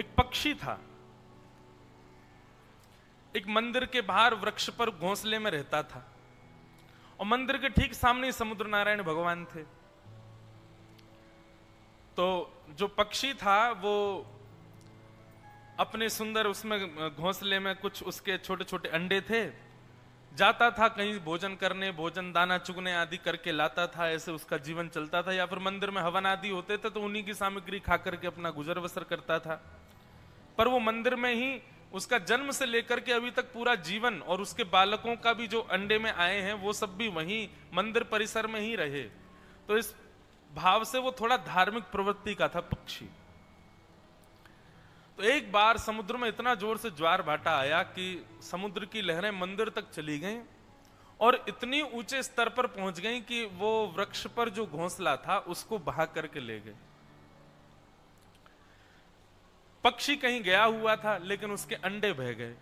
एक पक्षी था, एक मंदिर के बाहर वृक्ष पर घोंसले में रहता था और मंदिर के ठीक सामने समुद्र नारायण भगवान थे। तो जो पक्षी था वो अपने सुंदर उसमें घोंसले में कुछ उसके छोटे छोटे अंडे थे, जाता था कहीं भोजन करने, भोजन दाना चुगने आदि करके लाता था, ऐसे उसका जीवन चलता था। या फिर मंदिर में हवन आदि होते थे तो उन्हीं की सामग्री खा करके अपना गुजर बसर करता था। पर वो मंदिर में ही उसका जन्म से लेकर के अभी तक पूरा जीवन, और उसके बालकों का भी जो अंडे में आए हैं वो सब भी वहीं मंदिर परिसर में ही रहे। तो इस भाव से वो थोड़ा धार्मिक प्रवृत्ति का था पक्षी। तो एक बार समुद्र में इतना जोर से ज्वार भाटा आया कि समुद्र की लहरें मंदिर तक चली गईं और इतनी ऊंचे स्तर पर पहुंच गईं कि वो वृक्ष पर जो घोंसला था उसको बहा करके ले गए। पक्षी कहीं गया हुआ था लेकिन उसके अंडे बह गए।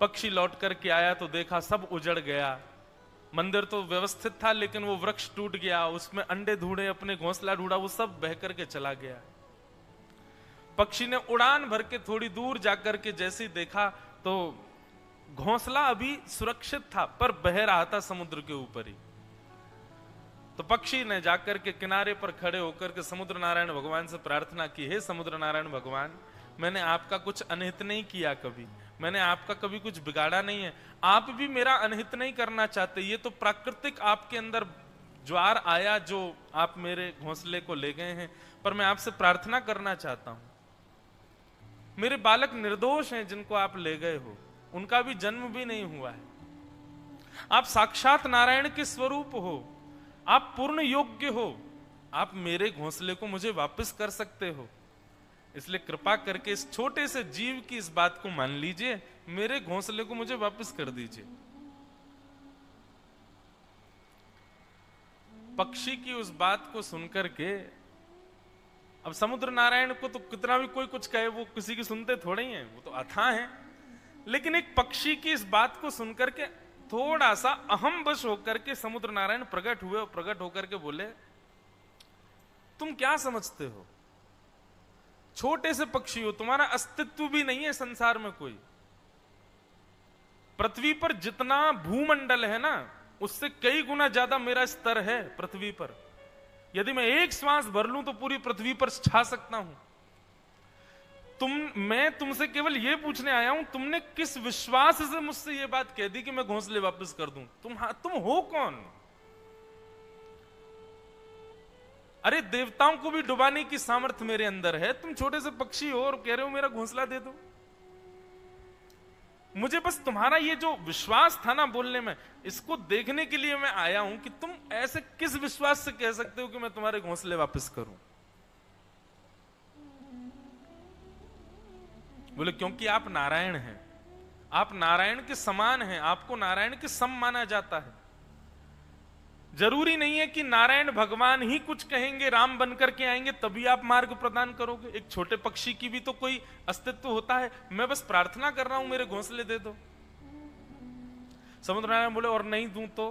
पक्षी लौट करके आया तो देखा सब उजड़ गया। मंदिर तो व्यवस्थित था लेकिन वो वृक्ष टूट गया, उसमें अंडे ढूंढे, अपने घोंसला ढूंढा, वो सब बह करके चला गया। पक्षी ने उड़ान भर के थोड़ी दूर जाकर के जैसे ही देखा तो घोंसला अभी सुरक्षित था पर बह रहा था समुद्र के ऊपर ही। तो पक्षी ने जाकर के किनारे पर खड़े होकर के समुद्र नारायण भगवान से प्रार्थना की, हे समुद्र नारायण भगवान, मैंने आपका कुछ अनहित नहीं किया, कभी मैंने आपका कभी कुछ बिगाड़ा नहीं है, आप भी मेरा अनहित नहीं करना चाहते। ये तो प्राकृतिक आपके अंदर ज्वार आया जो आप मेरे घोंसले को ले गए हैं, पर मैं आपसे प्रार्थना करना चाहता हूं, मेरे बालक निर्दोष हैं जिनको आप ले गए हो, उनका भी जन्म भी नहीं हुआ है। आप साक्षात नारायण के स्वरूप हो, आप पूर्ण योग्य हो, आप मेरे घोंसले को मुझे वापस कर सकते हो, इसलिए कृपा करके इस छोटे से जीव की इस बात को मान लीजिए, मेरे घोंसले को मुझे वापस कर दीजिए। पक्षी की उस बात को सुनकर के, अब समुद्र नारायण को तो कितना भी कोई कुछ कहे वो किसी की सुनते थोड़े ही हैं, वो तो अथाह हैं, लेकिन एक पक्षी की इस बात को सुनकर के थोड़ा सा अहम वश होकर के समुद्र नारायण प्रकट हुए और प्रकट होकर के बोले, तुम क्या समझते हो, छोटे से पक्षी हो, तुम्हारा अस्तित्व भी नहीं है संसार में कोई। पृथ्वी पर जितना भूमंडल है ना, उससे कई गुना ज्यादा मेरा स्तर है पृथ्वी पर। यदि मैं एक श्वास भर लूं तो पूरी पृथ्वी पर छा सकता हूं। मैं तुमसे केवल यह पूछने आया हूं, तुमने किस विश्वास से मुझसे यह बात कह दी कि मैं घोंसले वापस कर दूं? तुम हो कौन? अरे देवताओं को भी डुबाने की सामर्थ्य मेरे अंदर है, तुम छोटे से पक्षी हो और कह रहे हो मेरा घोंसला दे दो। मुझे बस तुम्हारा ये जो विश्वास था ना बोलने में, इसको देखने के लिए मैं आया हूं कि तुम ऐसे किस विश्वास से कह सकते हो कि मैं तुम्हारे घोंसले वापस करूं। बोले क्योंकि आप नारायण हैं, आप नारायण के समान हैं, आपको नारायण के सम माना जाता है। जरूरी नहीं है कि नारायण भगवान ही कुछ कहेंगे, राम बनकर के आएंगे तभी आप मार्ग प्रदान करोगे। एक छोटे पक्षी की भी तो कोई अस्तित्व होता है। मैं बस प्रार्थना कर रहा हूं, मेरे घोंसले दे दो। समुद्र नारायण बोले और नहीं दूं तो?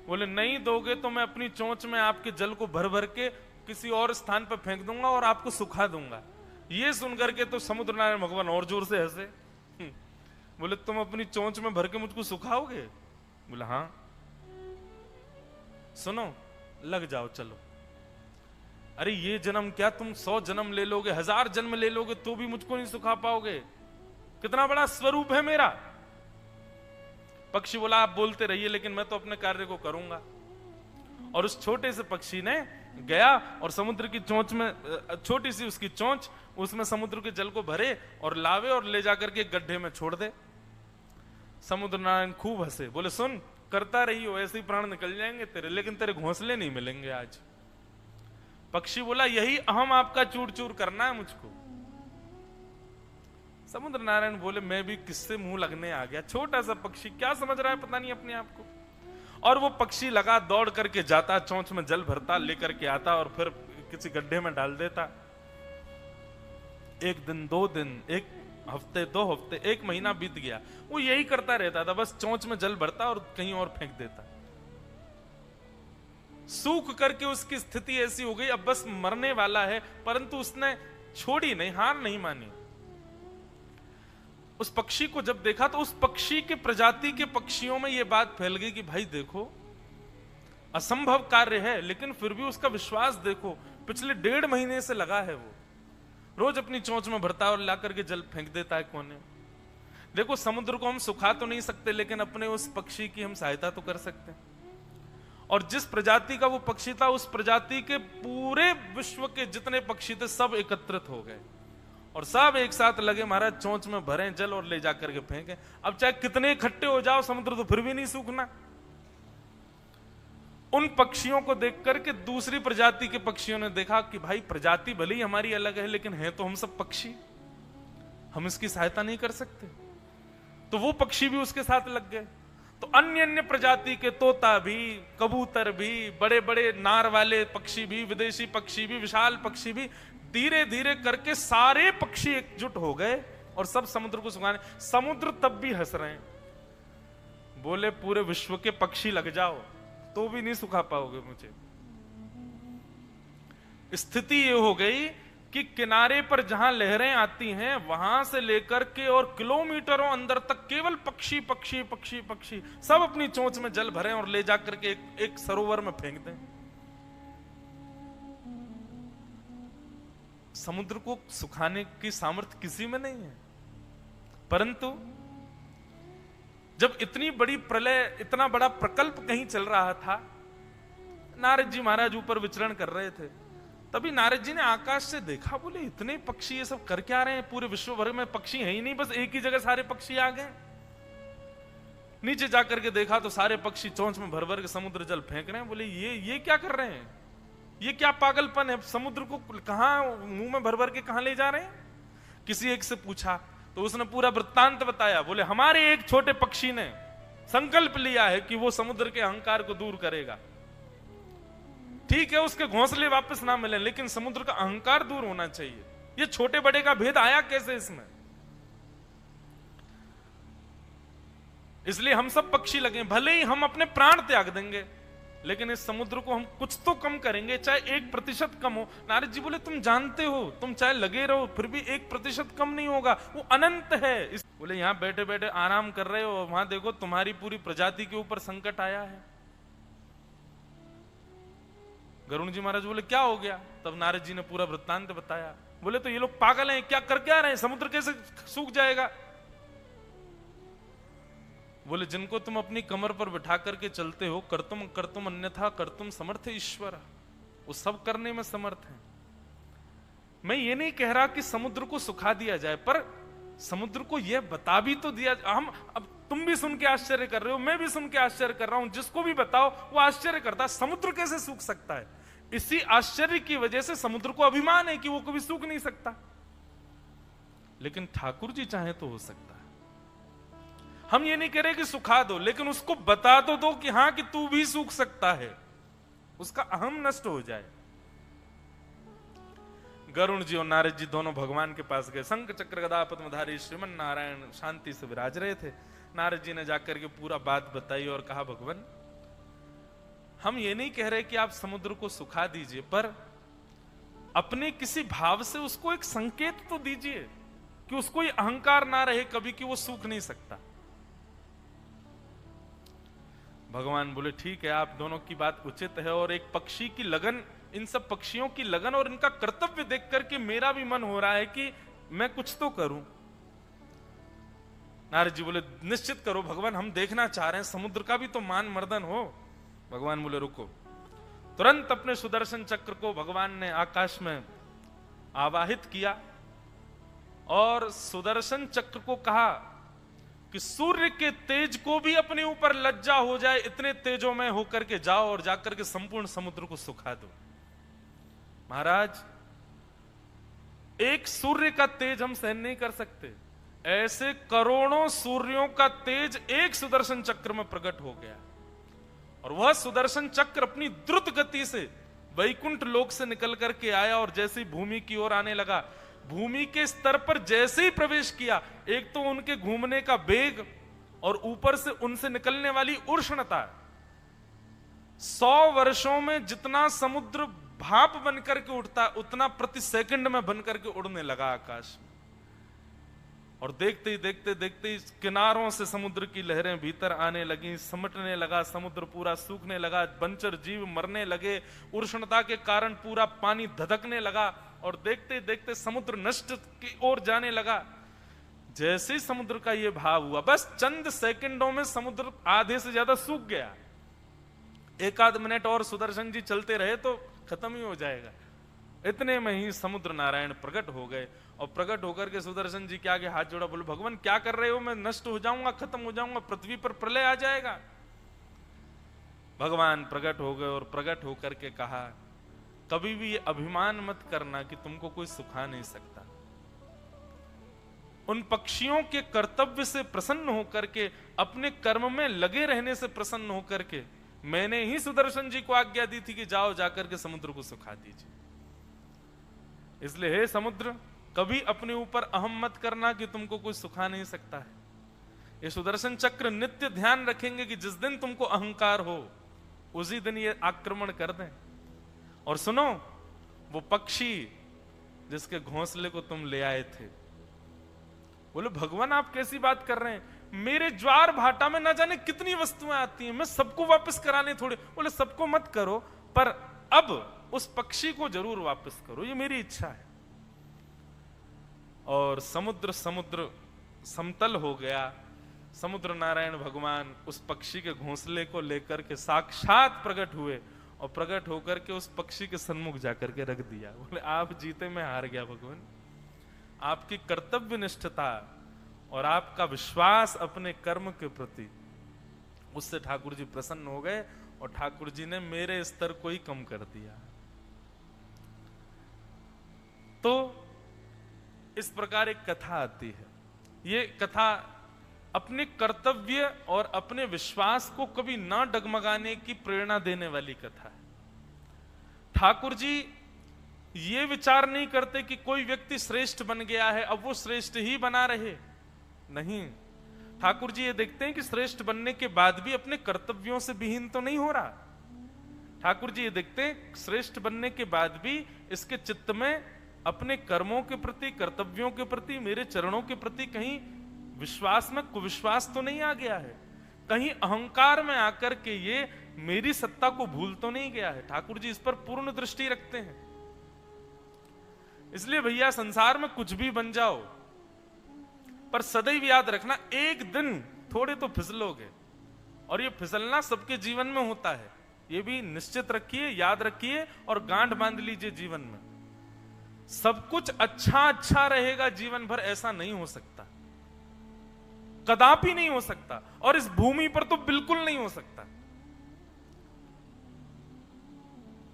बोले नहीं दोगे तो मैं अपनी चोंच में आपके जल को भर भर के किसी और स्थान पर फेंक दूंगा और आपको सुखा दूंगा। ये सुनकर के तो समुद्र नारायण भगवान और जोर से हंसे। बोले तुम अपनी चोंच में भर के मुझको सुखाओगे? बोले हाँ। सुनो, लग जाओ, चलो। अरे ये जन्म क्या, तुम 100 जन्म ले लोगे, 1000 जन्म ले लोगे तो भी मुझको नहीं सुखा पाओगे। कितना बड़ा स्वरूप है मेरा। पक्षी बोला आप बोलते रहिए, लेकिन मैं तो अपने कार्य को करूंगा। और उस छोटे से पक्षी ने गया और समुद्र की चोंच में, छोटी सी उसकी चोंच, उसमें समुद्र के जल को भरे और लावे और ले जाकर के गड्ढे में छोड़ दे। समुद्र नारायण खूब हंसे, बोले सुन, करता रही हो, ऐसे ही प्राण निकल जाएंगे तेरे, लेकिन तेरे घोंसले नहीं मिलेंगे आज। पक्षी बोला यही अहम आपका चूर चूर करना है मुझको। समुद्र नारायण बोले मैं भी किससे मुंह लगने आ गया, छोटा सा पक्षी क्या समझ रहा है पता नहीं अपने आप को। और वो पक्षी लगा दौड़ करके जाता, चोंच में जल भरता, लेकर के आता और फिर किसी गड्ढे में डाल देता। 1 दिन, 2 दिन, 1 हफ्ते, 2 हफ्ते, 1 महीना बीत गया, वो यही करता रहता था, बस चोंच में जल भरता और कहीं और फेंक देता। सूख करके उसकी स्थिति ऐसी हो गई, अब बस मरने वाला है, परंतु उसने छोड़ी नहीं, हार नहीं मानी। उस पक्षी को जब देखा तो उस पक्षी के प्रजाति के पक्षियों में यह बात फैल गई कि भाई देखो, असंभव कार्य है, लेकिन फिर भी उसका विश्वास देखो, पिछले 1.5 महीने से लगा है, वो रोज अपनी चोंच में भरता है और ला करके जल फेंक देता है कोने। देखो, समुद्र को हम सुखा तो नहीं सकते, लेकिन अपने उस पक्षी की हम सहायता तो कर सकते हैं। और जिस प्रजाति का वो पक्षी था, उस प्रजाति के पूरे विश्व के जितने पक्षी थे सब एकत्रित हो गए और सब एक साथ लगे महाराज चोंच में भरें जल और ले जाकर के फेंकें। अब चाहे कितने इकट्ठे हो जाओ, समुद्र तो फिर भी नहीं सूखना। उन पक्षियों को देख करके दूसरी प्रजाति के पक्षियों ने देखा कि भाई प्रजाति भले ही हमारी अलग है, लेकिन है तो हम सब पक्षी, हम इसकी सहायता नहीं कर सकते। तो वो पक्षी भी उसके साथ लग गए। तो अन्य अन्य प्रजाति के तोता भी, कबूतर भी, बड़े बड़े नार वाले पक्षी भी, विदेशी पक्षी भी, विशाल पक्षी भी, धीरे धीरे करके सारे पक्षी एकजुट हो गए और सब समुद्र को सुखाने। समुद्र तब भी हंस रहे हैं, बोले पूरे विश्व के पक्षी लग जाओ तो भी नहीं सुखा पाओगे मुझे। स्थिति ये हो गई कि किनारे पर जहां लहरें आती हैं वहां से लेकर के और किलोमीटरों अंदर तक केवल पक्षी पक्षी पक्षी पक्षी सब अपनी चोंच में जल भरें और ले जाकर के एक सरोवर में फेंक दें। समुद्र को सुखाने की सामर्थ्य किसी में नहीं है, परंतु जब इतनी बड़ी प्रलय, इतना बड़ा प्रकल्प कहीं चल रहा था, नारद जी महाराज ऊपर विचरण कर रहे थे, तभी नारद जी ने आकाश से देखा, बोले इतने पक्षी ये सब कर क्या रहे हैं, पूरे विश्व भर में पक्षी है ही नहीं, बस एक ही जगह सारे पक्षी आ गए। नीचे जाकर के देखा तो सारे पक्षी चोंच में भर भर के समुद्र जल फेंक रहे हैं। बोले ये क्या कर रहे हैं, ये क्या पागलपन है, समुद्र को कहां मुंह में भर भर के कहां ले जा रहे हैं। किसी एक से पूछा तो उसने पूरा वृत्तांत बताया। बोले हमारे एक छोटे पक्षी ने संकल्प लिया है कि वो समुद्र के अहंकार को दूर करेगा। ठीक है, उसके घोंसले वापस ना मिले, लेकिन समुद्र का अहंकार दूर होना चाहिए। ये छोटे बड़े का भेद आया कैसे इसमें? इसलिए हम सब पक्षी लगे, भले ही हम अपने प्राण त्याग देंगे, लेकिन इस समुद्र को हम कुछ तो कम करेंगे, चाहे 1% कम हो। नारद जी बोले तुम जानते हो, तुम चाहे लगे रहो फिर भी 1% कम नहीं होगा, वो अनंत है। बोले यहां बैठे बैठे आराम कर रहे हो, वहां देखो तुम्हारी पूरी प्रजाति के ऊपर संकट आया है। गरुण जी महाराज बोले क्या हो गया? तब नारद जी ने पूरा वृत्तांत बताया। बोले तो ये लोग पागल हैं, क्या कर क्या रहे हैं, समुद्र कैसे सूख जाएगा? बोले जिनको तुम अपनी कमर पर बिठा करके चलते हो, करतुम अन्यथा करतुम समर्थ ईश्वर, वो सब करने में समर्थ है। मैं ये नहीं कह रहा कि समुद्र को सुखा दिया जाए, पर समुद्र को यह बता भी तो दिया। हम अब तुम भी सुन के आश्चर्य कर रहे हो, मैं भी सुन के आश्चर्य कर रहा हूं, जिसको भी बताओ वो आश्चर्य करता है, समुद्र कैसे सूख सकता है। इसी आश्चर्य की वजह से समुद्र को अभिमान है कि वो कभी सूख नहीं सकता, लेकिन ठाकुर जी चाहे तो हो सकता है। हम ये नहीं कह रहे कि सुखा दो, लेकिन उसको बता तो दो कि हाँ कि तू भी सूख सकता है, उसका अहम नष्ट हो जाए। गरुण जी और नारद जी दोनों भगवान के पास गए। शंख चक्र गदा पद्मधारी श्रीमन नारायण शांति से विराज रहे थे। नारद जी ने जाकर के पूरा बात बताई और कहा भगवान, हम ये नहीं कह रहे कि आप समुद्र को सुखा दीजिए, पर अपने किसी भाव से उसको एक संकेत तो दीजिए कि उसको ये अहंकार ना रहे कभी कि वो सूख नहीं सकता। भगवान बोले ठीक है, आप दोनों की बात उचित है, और एक पक्षी की लगन, इन सब पक्षियों की लगन और इनका कर्तव्य देख करके मेरा भी मन हो रहा है कि मैं कुछ तो करूं। नारद जी बोले निश्चित करो भगवान, हम देखना चाह रहे हैं, समुद्र का भी तो मान मर्दन हो। भगवान बोले रुको। तुरंत अपने सुदर्शन चक्र को भगवान ने आकाश में आवाहित किया और सुदर्शन चक्र को कहा कि सूर्य के तेज को भी अपने ऊपर लज्जा हो जाए, इतने तेजों में होकर के जाओ और जाकर के संपूर्ण समुद्र को सुखा दो। महाराज, एक सूर्य का तेज हम सहन नहीं कर सकते, ऐसे करोड़ों सूर्यों का तेज एक सुदर्शन चक्र में प्रकट हो गया। और वह सुदर्शन चक्र अपनी द्रुत गति से वैकुंठ लोक से निकल करके आया और जैसे ही भूमि की ओर आने लगा, भूमि के स्तर पर जैसे ही प्रवेश किया, एक तो उनके घूमने का वेग और ऊपर से उनसे निकलने वाली उष्णता, 100 वर्षों में जितना समुद्र भाप बनकर के उठता उतना प्रति सेकंड में बनकर के उड़ने लगा आकाश में। और देखते ही देखते ही किनारों से समुद्र की लहरें भीतर आने लगी, समटने लगा, समुद्र पूरा सूखने लगा, बंचर जीव मरने लगे, उष्णता के कारण पूरा पानी धधकने लगा और देखते ही देखते समुद्र नष्ट की ओर जाने लगा। जैसे ही समुद्र का यह भाव हुआ, बस चंद सेकंडों में समुद्र आधे से ज्यादा सूख गया। एक आध मिनट और सुदर्शन जी चलते रहे तो खत्म ही हो जाएगा। इतने में ही समुद्र नारायण प्रकट हो गए और प्रकट होकर के सुदर्शन जी के आगे हाथ जोड़ा, बोले भगवान क्या कर रहे हो, मैं नष्ट हो जाऊंगा, खत्म हो जाऊंगा, पृथ्वी पर प्रलय आ जाएगा। भगवान प्रकट हो गए और प्रकट होकर के कहा, कभी भी ये अभिमान मत करना कि तुमको कोई सुखा नहीं सकता। उन पक्षियों के कर्तव्य से प्रसन्न होकर के, अपने कर्म में लगे रहने से प्रसन्न होकर के मैंने ही सुदर्शन जी को आज्ञा दी थी कि जाओ जाकर के समुद्र को सुखा दीजिए। इसलिए हे समुद्र, कभी अपने ऊपर अहम मत करना कि तुमको कोई सुखा नहीं सकता है। ये सुदर्शन चक्र नित्य ध्यान रखेंगे कि जिस दिन तुमको अहंकार हो उसी दिन ये आक्रमण कर दें। और सुनो, वो पक्षी जिसके घोंसले को तुम ले आए थे, बोले भगवान आप कैसी बात कर रहे हैं, मेरे ज्वार भाटा में ना जाने कितनी वस्तुएं आती हैं, मैं सबको वापस कराने थोड़े। बोले सबको मत करो, पर अब उस पक्षी को जरूर वापस करो, ये मेरी इच्छा है। और समुद्र समतल हो गया। समुद्र नारायण भगवान उस पक्षी के घोंसले को लेकर के साक्षात प्रकट हुए और प्रकट होकर के उस पक्षी के सन्मुख जाकर के रख दिया। बोले आप जीते, मैं हार गया भगवान। आपकी कर्तव्य निष्ठता और आपका विश्वास अपने कर्म के प्रति, उससे ठाकुर जी प्रसन्न हो गए और ठाकुर जी ने मेरे स्तर को ही कम कर दिया। तो इस प्रकार एक कथा आती है। ये कथा अपने कर्तव्य और अपने विश्वास को कभी ना डगमगाने की प्रेरणा देने वाली कथा है। ठाकुर जी ये विचार नहीं करते कि कोई व्यक्ति श्रेष्ठ बन गया है अब वो श्रेष्ठ ही बना रहे, नहीं। ठाकुर जी ये देखते हैं कि श्रेष्ठ बनने के बाद भी अपने कर्तव्यों से विहीन तो नहीं हो रहा। ठाकुर जी ये देखते हैं श्रेष्ठ बनने के बाद भी इसके चित्त में अपने कर्मों के प्रति, कर्तव्यों के प्रति, मेरे चरणों के प्रति कहीं विश्वास में कुविश्वास तो नहीं आ गया है, कहीं अहंकार में आकर के ये मेरी सत्ता को भूल तो नहीं गया है। ठाकुर जी इस पर पूर्ण दृष्टि रखते हैं। इसलिए भैया संसार में कुछ भी बन जाओ, पर सदैव याद रखना एक दिन थोड़े तो फिसलोगे, और ये फिसलना सबके जीवन में होता है। ये भी निश्चित रखिए, याद रखिए और गांठ बांध लीजिए जीवन में। सब कुछ अच्छा रहेगा जीवन भर, ऐसा नहीं हो सकता, कदापि नहीं हो सकता, और इस भूमि पर तो बिल्कुल नहीं हो सकता।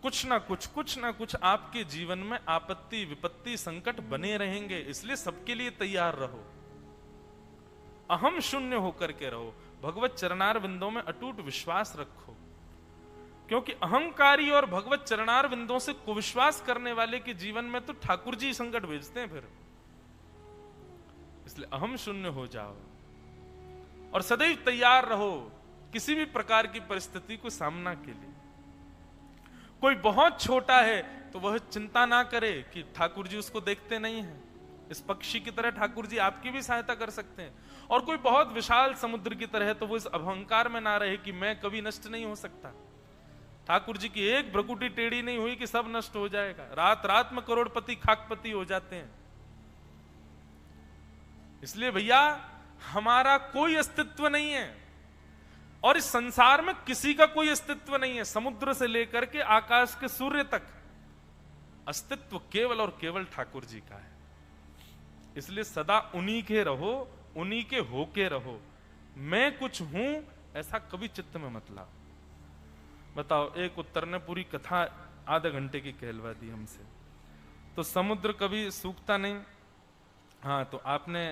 कुछ ना कुछ आपके जीवन में आपत्ति, विपत्ति, संकट बने रहेंगे। इसलिए सबके लिए तैयार रहो, अहम शून्य होकर के रहो, भगवत चरणार विंदों में अटूट विश्वास रखो, क्योंकि अहंकारी और भगवत चरणार विंदों से कुविश्वास करने वाले के जीवन में तो ठाकुर जी संकट भेजते हैं फिर। इसलिए अहम शून्य हो जाओ और सदैव तैयार रहो किसी भी प्रकार की परिस्थिति को सामना के लिए। कोई बहुत छोटा है तो वह चिंता ना करे कि ठाकुर जी उसको देखते नहीं हैं। इस पक्षी की तरह ठाकुर जी आपकी भी सहायता कर सकते हैं। और कोई बहुत विशाल समुद्र की तरह है तो वो इस अहंकार में ना रहे कि मैं कभी नष्ट नहीं हो सकता। ठाकुर जी की एक भ्रकुटी टेढ़ी नहीं हुई कि सब नष्ट हो जाएगा। रात रात में करोड़पति खाकपति हो जाते हैं। इसलिए भैया हमारा कोई अस्तित्व नहीं है और इस संसार में किसी का कोई अस्तित्व नहीं है। समुद्र से लेकर के आकाश के सूर्य तक अस्तित्व केवल और केवल ठाकुर जी का है। इसलिए सदा उन्हीं के रहो, उन्हीं के होके रहो। मैं कुछ हूं ऐसा कभी चित्त में मत लाओ। बताओ, एक उत्तर ने पूरी कथा आधे घंटे की कहलवा दी हमसे। तो समुद्र कभी सूखता नहीं। हाँ, तो आपने